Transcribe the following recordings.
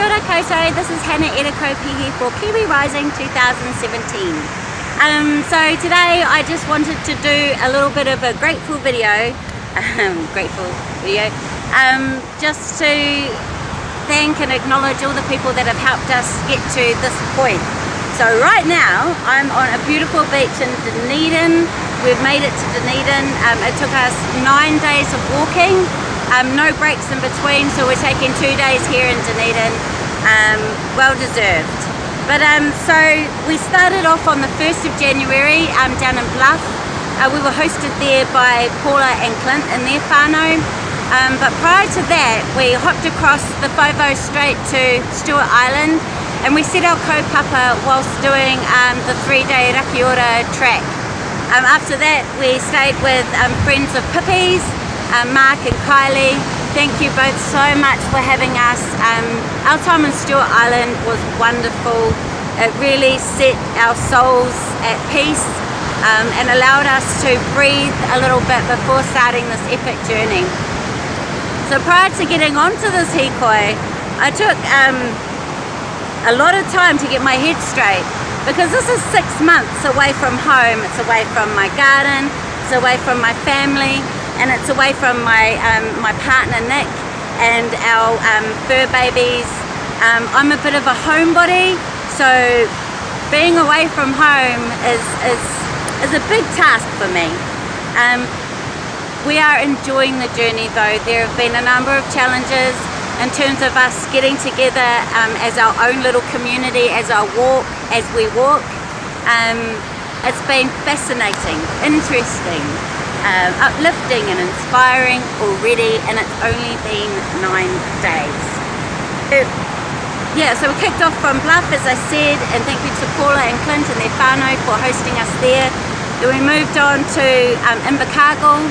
Kia ora koutou, this is Hannah Pihi for Kiwirising 2017. So today I just wanted to do a little bit of a grateful video, just to thank and acknowledge all the people that have helped us get to this point. So right now I'm on a beautiful beach in Dunedin. We've made it to Dunedin. It took us 9 days of walking. No breaks in between, so we're taking 2 days here in Dunedin, well deserved. But so we started off on the 1st of January down in Bluff. We were hosted there by Paula and Clint and their whānau. But prior to that, we hopped across the Fofo Strait to Stewart Island, and we set our kaupapa whilst doing the 3-day Rakiura track. After that, we stayed with friends of Pippi's, Mark and Kylie. Thank you both so much for having us. Our time on Stewart Island was wonderful. It really set our souls at peace and allowed us to breathe a little bit before starting this epic journey. So prior to getting onto this Hikoi, I took a lot of time to get my head straight, because this is 6 months away from home. It's away from my garden, it's away from my family, and it's away from my my partner Nick and our fur babies. I'm a bit of a homebody, so being away from home is a big task for me. We are enjoying the journey though. There have been a number of challenges in terms of us getting together as our own little community, as we walk. It's been fascinating, interesting, uplifting and inspiring already, and it's only been 9 days. So we kicked off from Bluff, as I said, and thank you to Paula and Clint and their whānau for hosting us there. Then we moved on to Invercargill,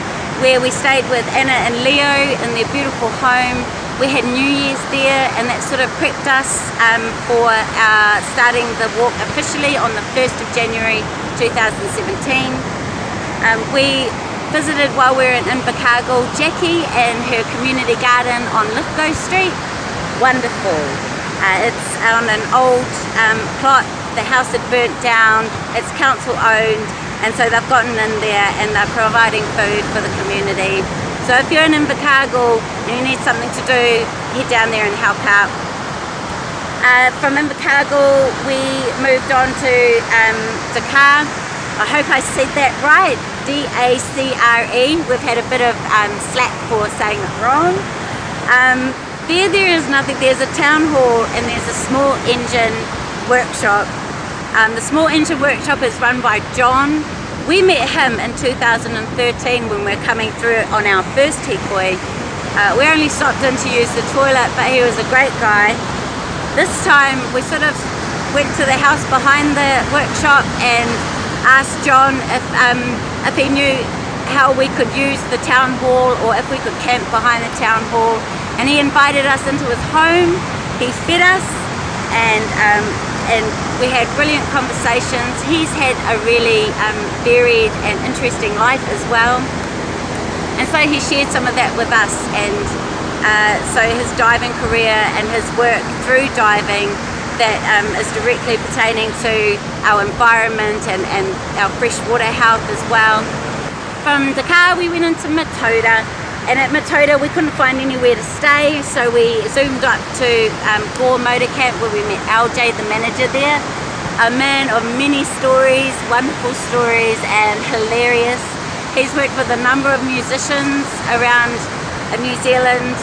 where we stayed with Anna and Leo in their beautiful home. We had New Year's there, and that sort of prepped us for starting the walk officially on the 1st of January 2017. We visited, while we were in Invercargill, Jackie and her community garden on Lithgow Street. Wonderful. It's on an old plot. The house had burnt down. It's council owned, and so they've gotten in there and they're providing food for the community. So if you're in Invercargill and you need something to do, head down there and help out. From Invercargill we moved on to Dakar. I hope I said that right, D-A-C-R-E. We've had a bit of slack for saying it wrong. There is nothing. There's a town hall and there's a small engine workshop. The small engine workshop is run by John. We met him in 2013 when we were coming through on our first Hikoi. We only stopped in to use the toilet, but he was a great guy. This time we sort of went to the house behind the workshop and asked John if he knew how we could use the town hall, or if we could camp behind the town hall. And he invited us into his home. He fed us, and we had brilliant conversations. He's had a really varied and interesting life as well, and so he shared some of that with us. And so his diving career and his work through diving that is directly pertaining to our environment and our freshwater health as well. From Dakar we went into Matoda, and at Matoda we couldn't find anywhere to stay, so we zoomed up to Gore Motor Camp, where we met LJ, the manager there. A man of many stories, wonderful stories, and hilarious. He's worked with a number of musicians around New Zealand.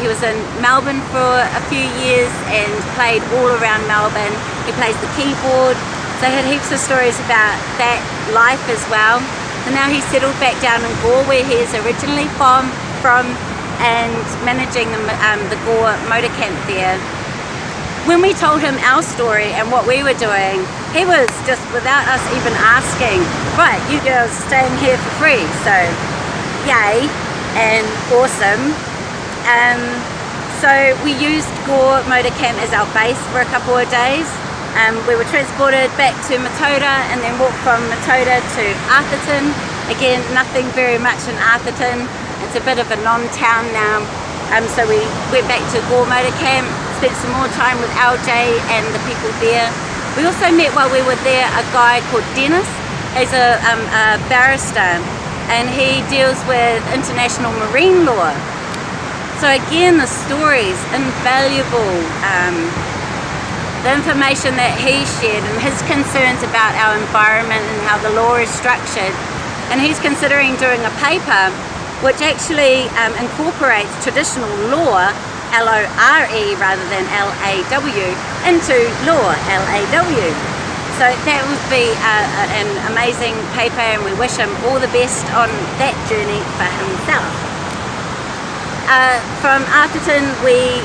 He was in Melbourne for a few years and played all around Melbourne. He plays the keyboard, so he had heaps of stories about that life as well. So now he's settled back down in Gore, where he is originally from, and managing the Gore Motor Camp there. When we told him our story and what we were doing, he was just, without us even asking, right, you girls are staying here for free. So yay and awesome. So we used Gore Motor Camp as our base for a couple of days. We were transported back to Matoda and then walked from Matoda to Atherton. Again, nothing very much in Atherton. It's a bit of a non-town now. So we went back to Gore Motor Camp, spent some more time with LJ and the people there. We also met while we were there a guy called Dennis. He's a barrister and he deals with international marine law. So again, the stories, invaluable. The information that he shared and his concerns about our environment and how the law is structured. And he's considering doing a paper which actually incorporates traditional law, L-O-R-E rather than L-A-W, into law, L-A-W. So that would be an amazing paper, and we wish him all the best on that journey for himself. From Arthurton we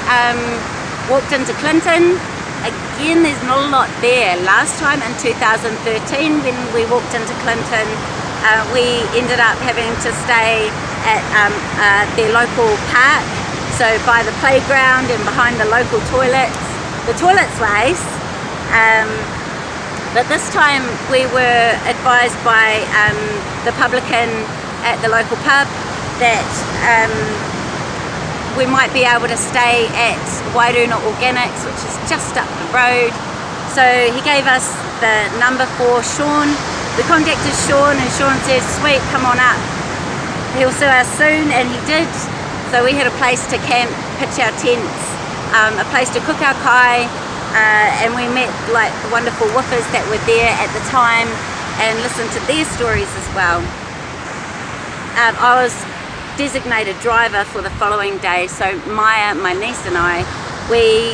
walked into Clinton. Again, there's not a lot there. Last time in 2013 when we walked into Clinton, we ended up having to stay at their local park, so by the playground and behind the local toilets. The toilets ways. But this time we were advised by the publican at the local pub that we might be able to stay at Wairuna Organics, which is just up the road. So he gave us the number for Sean. We contacted Sean and Sean says, sweet, come on up. He'll see us soon, and he did. So we had a place to camp, pitch our tents, a place to cook our kai, and we met like the wonderful woofers that were there at the time and listened to their stories as well. I was designated driver for the following day, so Maya, my niece and I, we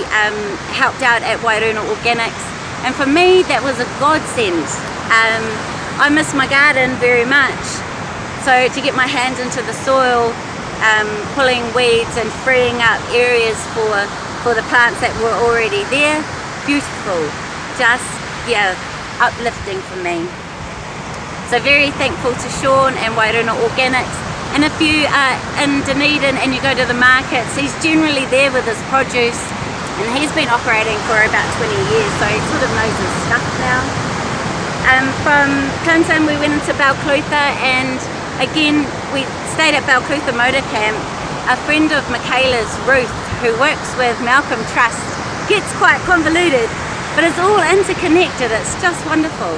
helped out at Wairuna Organics, and for me that was a godsend. I miss my garden very much, so to get my hands into the soil, pulling weeds and freeing up areas for the plants that were already there, beautiful, just uplifting for me. So very thankful to Sean and Wairuna Organics. And if you are in Dunedin and you go to the markets, he's generally there with his produce, and he's been operating for about 20 years, so he sort of knows his stuff now. From Clinton we went into Balclutha, and again we stayed at Balclutha Motor Camp. A friend of Michaela's, Ruth, who works with Malcolm Trust, gets quite convoluted, but it's all interconnected, it's just wonderful.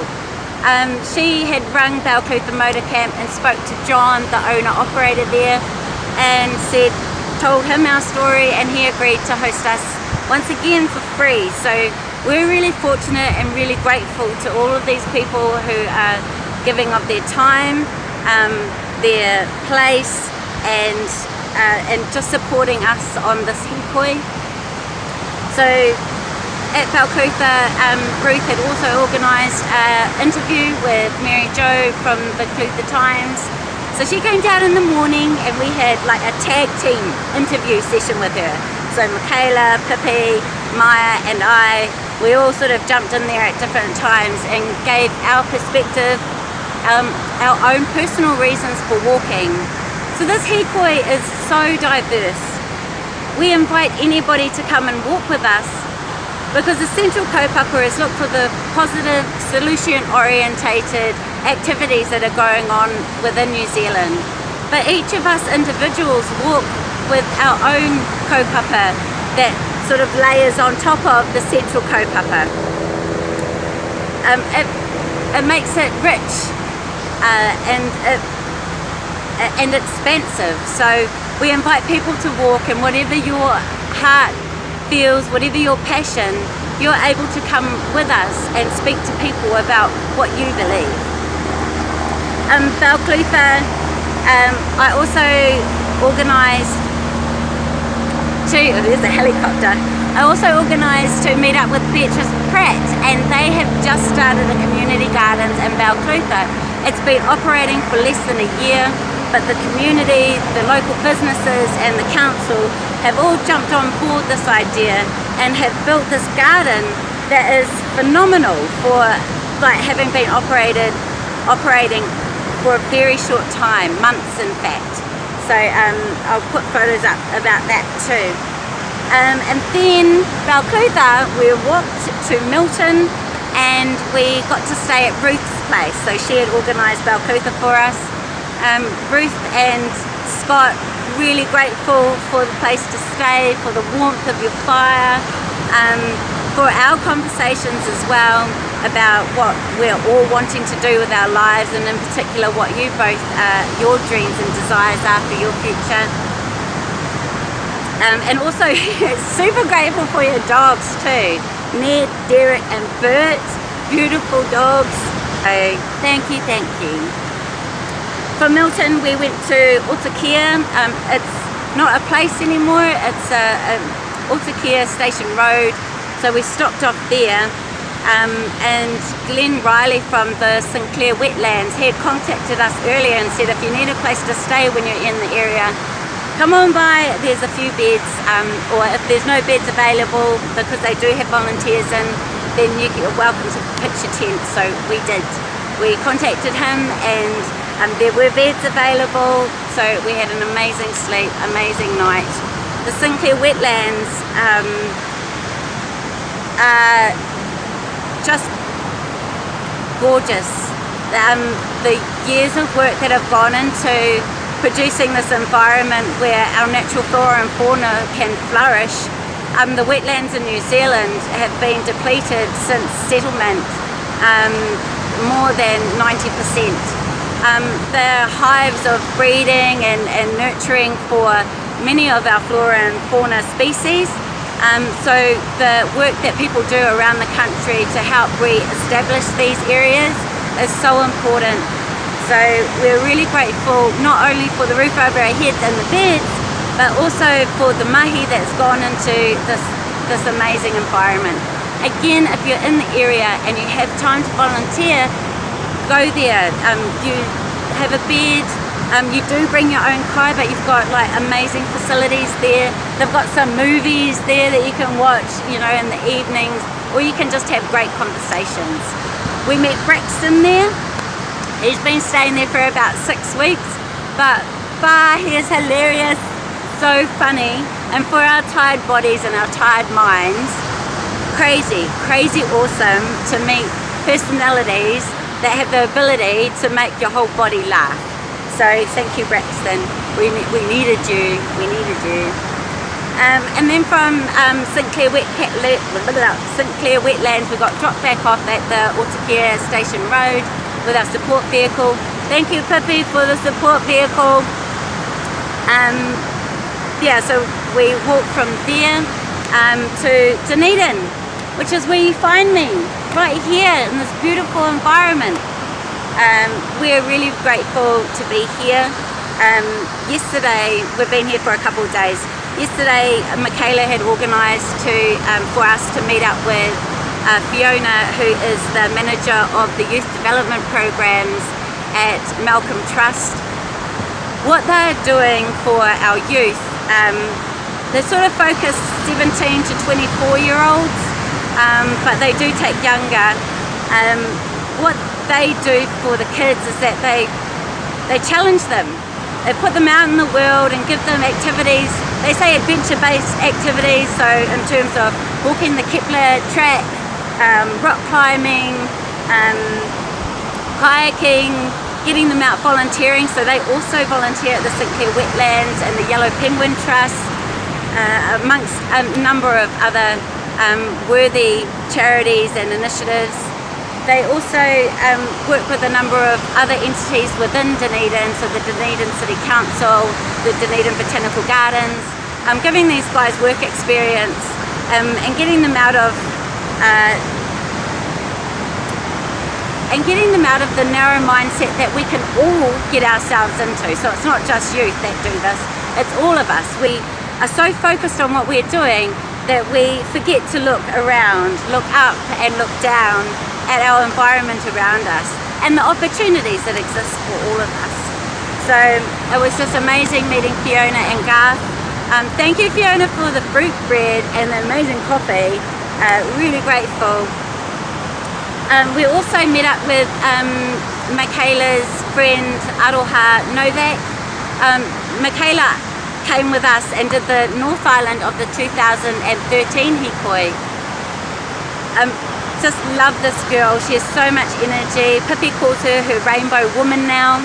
She had rung Balclutha Motor Camp and spoke to John, the owner-operator there, and told him our story, and he agreed to host us once again for free. So we're really fortunate and really grateful to all of these people who are giving of their time, their place, and just supporting us on this Hikoi. So at Balclutha, Ruth had also organised an interview with Mary Jo from the Clutha Times. So she came down in the morning and we had like a tag team interview session with her. So Michaela, Pippi, Maya and I, we all sort of jumped in there at different times and gave our perspective, our own personal reasons for walking. So this Hikoi is so diverse. We invite anybody to come and walk with us, because the central kaupapa is look for the positive, solution-orientated activities that are going on within New Zealand. But each of us individuals walk with our own kaupapa that sort of layers on top of the central kaupapa. It makes it rich and expansive. So we invite people to walk, and whatever your heart feels, whatever your passion, you're able to come with us and speak to people about what you believe. Balclutha, I also organised there's a helicopter. I also organised to meet up with Beatrice Pratt, and they have just started a community gardens in Balclutha. It's been operating for less than a year, but the community, the local businesses and the council have all jumped on board this idea and have built this garden that is phenomenal for like having been operating for a very short time, months in fact. So I'll put photos up about that too. And then Balclutha, we walked to Milton and we got to stay at Ruth's place. So she had organised Balclutha for us. Ruth and Scott really grateful for the place to stay, for the warmth of your fire, for our conversations as well about what we're all wanting to do with our lives, and in particular what you both, your dreams and desires are for your future. And also super grateful for your dogs too, Ned, Derek and Bert, beautiful dogs. So thank you, thank you. From Milton we went to Rakiura. It's not a place anymore, it's Rakiura Station Road, so we stopped off there. And Glenn Riley from the Sinclair Wetlands, he had contacted us earlier and said if you need a place to stay when you're in the area, come on by, there's a few beds, or if there's no beds available, because they do have volunteers in, then you're welcome to pitch your tent. So we did. We contacted him and there were beds available, so we had an amazing sleep, amazing night. The Sinclair Wetlands just gorgeous. The years of work that have gone into producing this environment where our natural flora and fauna can flourish. The wetlands in New Zealand have been depleted since settlement, more than 90%. They're hives of breeding and nurturing for many of our flora and fauna species. So the work that people do around the country to help re-establish these areas is so important. So we're really grateful not only for the roof over our heads and the beds, but also for the mahi that's gone into this amazing environment. Again, if you're in the area and you have time to volunteer, go there. You have a bed. You do bring your own kai, but you've got like amazing facilities there. They've got some movies there that you can watch, you know, in the evenings, or you can just have great conversations. We met Braxton there. He's been staying there for about 6 weeks, but he is hilarious, so funny, and for our tired bodies and our tired minds, crazy awesome to meet personalities that have the ability to make your whole body laugh. So thank you, Braxton. We needed you. And then from Sinclair Wetlands, we got dropped back off at the Rakiura Station Road with our support vehicle. Thank you, Pippi, for the support vehicle. Yeah, so we walked from there to Dunedin, which is where you find me, right here in this beautiful environment. We're really grateful to be here. Yesterday, we've been here for a couple of days. Yesterday, Michaela had organised for us to meet up with Fiona, who is the manager of the youth development programs at Malcolm Trust. What they're doing for our youth, they're sort of focused 17 to 24-year-olds, but they do take younger. What they do for the kids is that they challenge them. They put them out in the world and give them activities. They say adventure-based activities, so in terms of walking the Kepler track, rock climbing, kayaking, getting them out volunteering. So they also volunteer at the Sinclair Wetlands and the Yellow Penguin Trust, amongst a number of other worthy charities and initiatives. They also work with a number of other entities within Dunedin, so the Dunedin City Council, the Dunedin Botanical Gardens, giving these guys work experience and getting them out of the narrow mindset that we can all get ourselves into. So it's not just youth that do this, it's all of us. We are so focused on what we're doing that we forget to look around, look up and look down at our environment around us and the opportunities that exist for all of us. So it was just amazing meeting Fiona and Garth. Thank you, Fiona, for the fruit bread and the amazing coffee. Really grateful. We also met up with Michaela's friend Aroha Novak. Michaela came with us and did the North Island of the 2013 Hikoi. Just love this girl. She has so much energy. Pippi calls her rainbow woman now.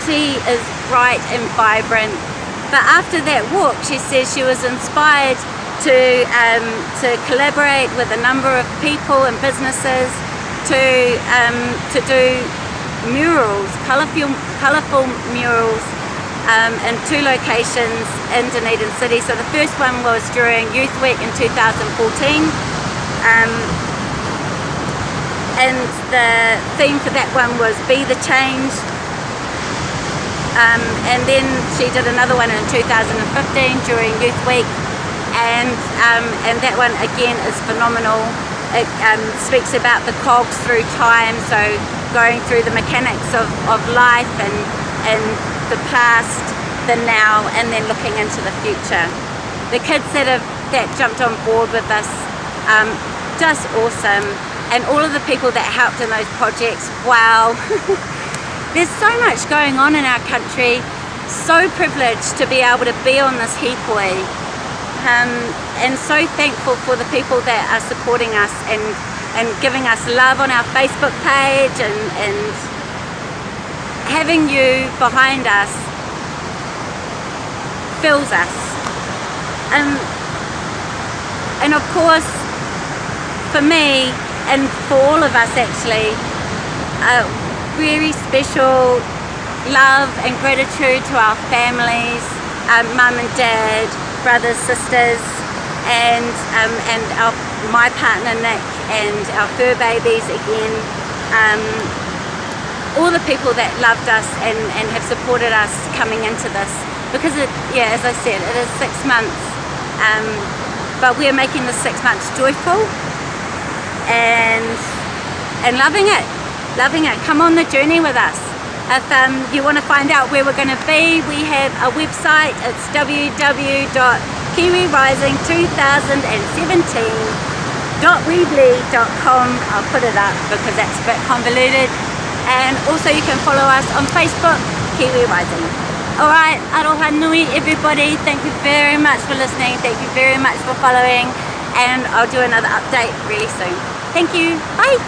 She is bright and vibrant, But after that walk, she says she was inspired to collaborate with a number of people and businesses to do murals, colourful murals in 2 locations in Dunedin City. So the first one was during Youth Week in 2014, and the theme for that one was Be the Change. And then she did another one in 2015 during Youth Week, and that one again is phenomenal. It speaks about the cogs through time, so going through the mechanics of life and the past, the now, and then looking into the future. The kids that jumped on board with us, just awesome, and all of the people that helped in those projects, wow. There's so much going on in our country. So privileged to be able to be on this Hikoi, and so thankful for the people that are supporting us and giving us love on our Facebook page, and having you behind us fills us. And of course, for me and for all of us actually, really special love and gratitude to our families, mum and dad, brothers, sisters, and my partner Nick, and our fur babies again, all the people that loved us and have supported us coming into this, because as I said, it is 6 months, but we're making the 6 months joyful and loving it. Come on the journey with us. If you want to find out where we're going to be, we have a website. It's www.kiwirising2017.weebly.com. I'll put it up because that's a bit convoluted. And also you can follow us on Facebook, Kiwi Rising. Alright, aroha nui everybody. Thank you very much for listening. Thank you very much for following. And I'll do another update really soon. Thank you. Bye.